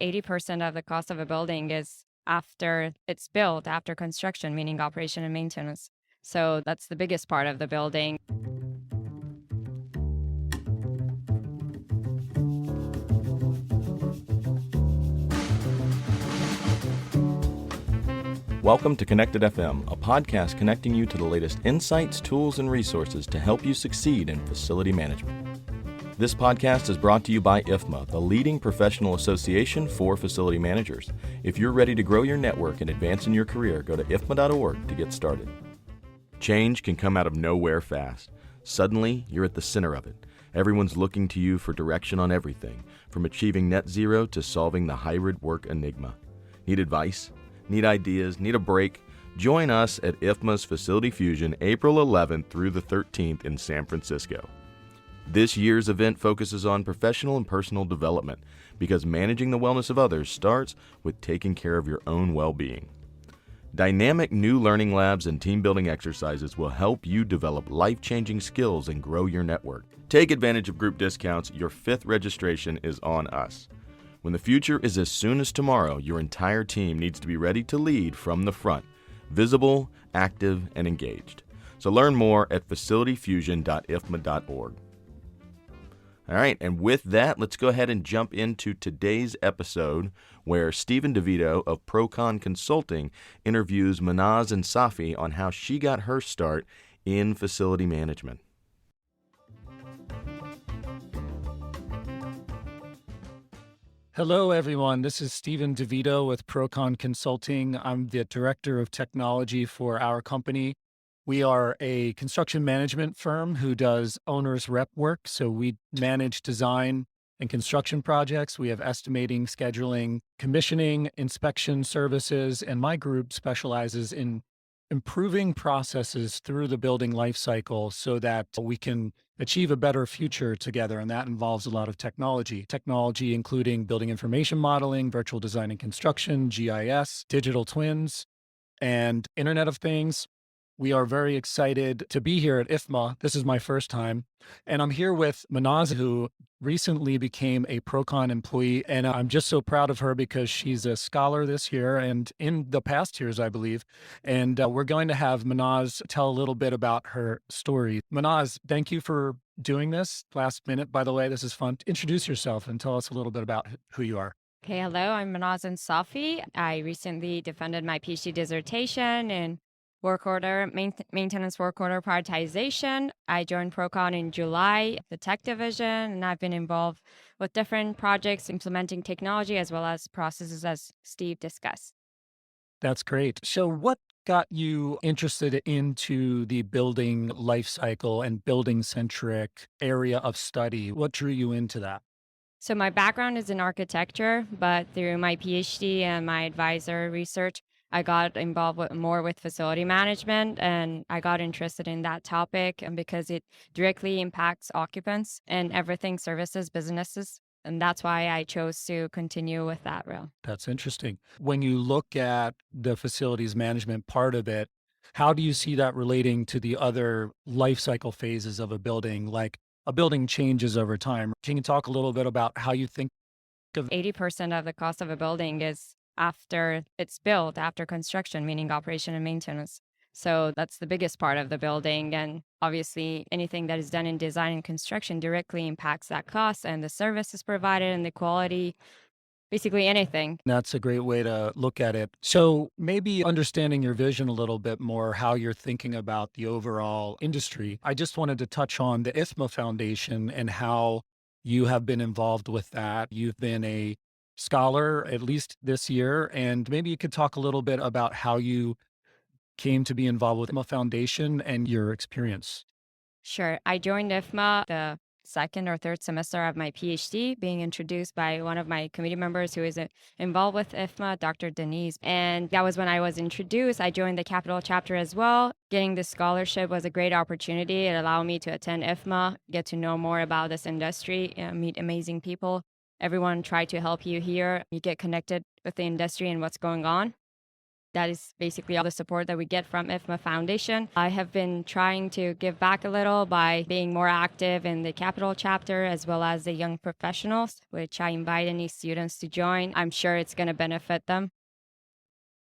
80% of the cost of a building is after it's built, after construction, meaning operation and maintenance. So that's the biggest part of the building. Welcome to Connected FM, a podcast connecting you to the latest insights, tools, and resources to help you succeed in facility management. This podcast is brought to you by IFMA, the leading professional association for facility managers. If you're ready to grow your network and advance in your career, go to ifma.org to get started. Change can come out of nowhere fast. Suddenly, you're at the center of it. Everyone's looking to you for direction on everything, from achieving net zero to solving the hybrid work enigma. Need advice? Need ideas? Need a break? Join us at IFMA's Facility Fusion April 11th through the 13th in San Francisco. This year's event focuses on professional and personal development because managing the wellness of others starts with taking care of your own well-being. Dynamic new learning labs and team-building exercises will help you develop life-changing skills and grow your network. Take advantage of group discounts. Your 5th registration is on us. When the future is as soon as tomorrow, your entire team needs to be ready to lead from the front, visible, active, and engaged. So learn more at facilityfusion.ifma.org. All right, and with that, let's go ahead and jump into today's episode where Stephen DeVito of Procon Consulting interviews Mahnaz Ensafi on how she got her start in facility management. Hello, everyone. This is Stephen DeVito with Procon Consulting. I'm the Director of Technology for our company. We are a construction management firm who does owner's rep work. So we manage design and construction projects. We have estimating, scheduling, commissioning, inspection services, and my group specializes in improving processes through the building life cycle so that we can achieve a better future together. And that involves a lot of technology. Technology including building information modeling, virtual design and construction, GIS, digital twins, and Internet of Things. We are very excited to be here at IFMA. This is my first time. And I'm here with Mahnaz, who recently became a Procon employee. And I'm just so proud of her because she's a scholar this year and in the past years, I believe. And we're going to have Mahnaz tell a little bit about her story. Mahnaz, thank you for doing this last minute. By the way, this is fun. Introduce yourself and tell us a little bit about who you are. Okay, hello, I'm Mahnaz Ensafi. I recently defended my PhD dissertation in maintenance work order prioritization. I joined Procon in July, the tech division, and I've been involved with different projects implementing technology as well as processes as Steve discussed. That's great. So what got you interested into the building life cycle and building centric area of study? What drew you into that? So my background is in architecture, but through my PhD and my advisor research, I got involved more with facility management, and I got interested in that topic and because it directly impacts occupants and everything services, businesses. And that's why I chose to continue with that route. That's interesting. When you look at the facilities management part of it, how do you see that relating to the other life cycle phases of a building? Like a building changes over time. Can you talk a little bit about how you think of 80% of the cost of a building is after it's built, after construction, meaning operation and maintenance. So that's the biggest part of the building. And obviously, anything that is done in design and construction directly impacts that cost and the services provided and the quality, basically anything. That's a great way to look at it. So maybe understanding your vision a little bit more, how you're thinking about the overall industry. I just wanted to touch on the IFMA Foundation and how you have been involved with that. You've been a scholar, at least this year, and maybe you could talk a little bit about how you came to be involved with IFMA Foundation and your experience. Sure. I joined IFMA the second or third semester of my PhD, being introduced by one of my committee members who is involved with IFMA, Dr. Denise. And that was when I was introduced. I joined the Capital chapter as well. Getting this scholarship was a great opportunity. It allowed me to attend IFMA, get to know more about this industry, meet amazing people. Everyone try to help you here. You get connected with the industry and what's going on. That is basically all the support that we get from IFMA Foundation. I have been trying to give back a little by being more active in the Capital chapter as well as the young professionals, which I invite any students to join. I'm sure it's going to benefit them.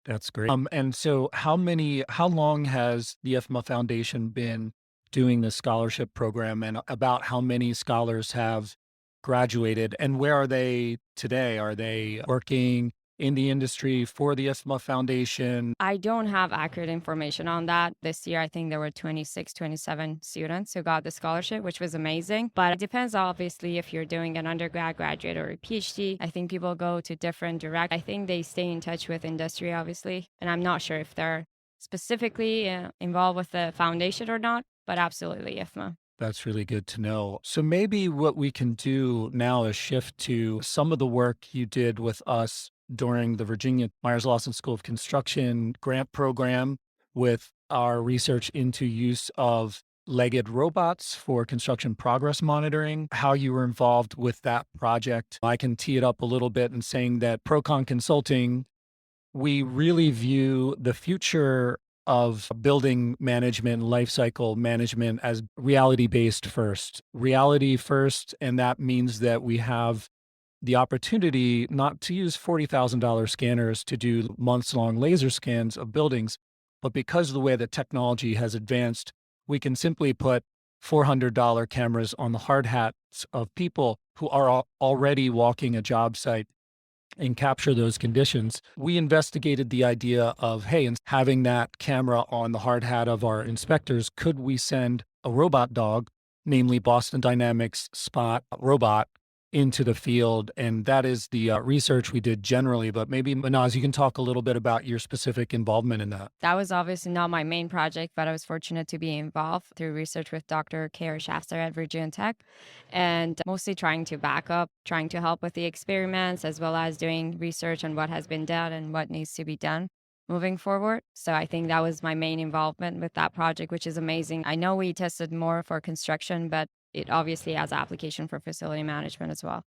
That's great. And so how long has the IFMA Foundation been doing this scholarship program, and about how many scholars have graduated, and where are they today? Are they working in the industry for the IFMA Foundation? I don't have accurate information on that. This year, I think there were 26, 27 students who got the scholarship, which was amazing. But it depends, obviously, if you're doing an undergrad, graduate, or a PhD. I think people go to different direct. I think they stay in touch with industry, obviously. And I'm not sure if they're specifically involved with the foundation or not, but absolutely IFMA. That's really good to know. So maybe what we can do now is shift to some of the work you did with us during the Virginia Myers Lawson School of Construction grant program with our research into use of legged robots for construction progress monitoring, how you were involved with that project. I can tee it up a little bit in saying that Procon Consulting, we really view the future of building management, lifecycle management as reality-based first. Reality first, and that means that we have the opportunity not to use $40,000 scanners to do months-long laser scans of buildings, but because of the way that technology has advanced, we can simply put $400 cameras on the hard hats of people who are already walking a job site and capture those conditions. We investigated the idea of, hey, and having that camera on the hard hat of our inspectors, could we send a robot dog, namely Boston Dynamics Spot robot, into the field? And that is the research we did generally. But maybe, Mahnaz, you can talk a little bit about your specific involvement in that. That was obviously not my main project, but I was fortunate to be involved through research with Dr. K.R. Shafter at Virginia Tech, and mostly trying to back up, trying to help with the experiments, as well as doing research on what has been done and what needs to be done moving forward. So I think that was my main involvement with that project, which is amazing. I know we tested more for construction, but it obviously has application for facility management as well.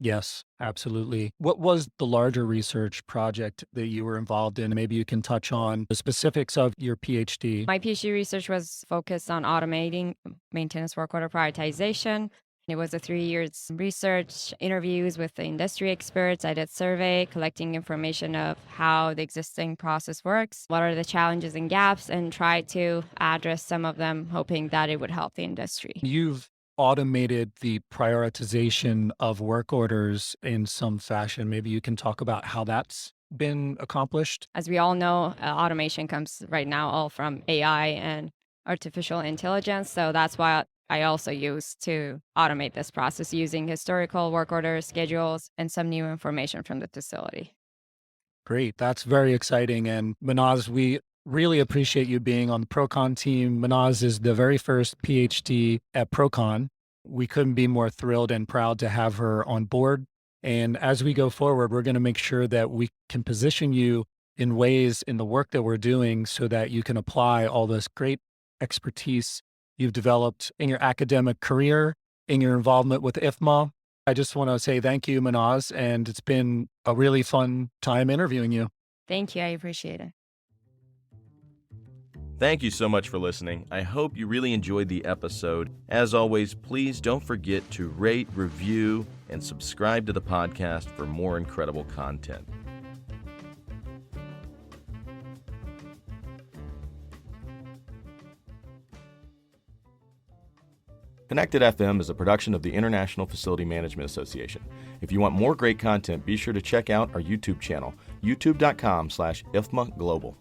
Yes, absolutely. What was the larger research project that you were involved in? Maybe you can touch on the specifics of your PhD. My PhD research was focused on automating maintenance work order prioritization. It was a 3 years research, interviews with the industry experts. I did survey, collecting information of how the existing process works, what are the challenges and gaps, and try to address some of them, hoping that it would help the industry. You've automated the prioritization of work orders in some fashion. Maybe you can talk about how that's been accomplished. As we all know, automation comes right now all from AI and artificial intelligence. So that's why I also use to automate this process using historical work orders, schedules, and some new information from the facility. Great. That's very exciting. And Mahnaz, we really appreciate you being on the Procon team. Mahnaz is the very first PhD at Procon. We couldn't be more thrilled and proud to have her on board. And as we go forward, we're going to make sure that we can position you in ways in the work that we're doing so that you can apply all this great expertise you've developed in your academic career, in your involvement with IFMA. I just want to say thank you, Mahnaz, and it's been a really fun time interviewing you. Thank you. I appreciate it. Thank you so much for listening. I hope you really enjoyed the episode. As always, please don't forget to rate, review, and subscribe to the podcast for more incredible content. Connected FM is a production of the International Facility Management Association. If you want more great content, be sure to check out our YouTube channel, youtube.com/IFMA Global.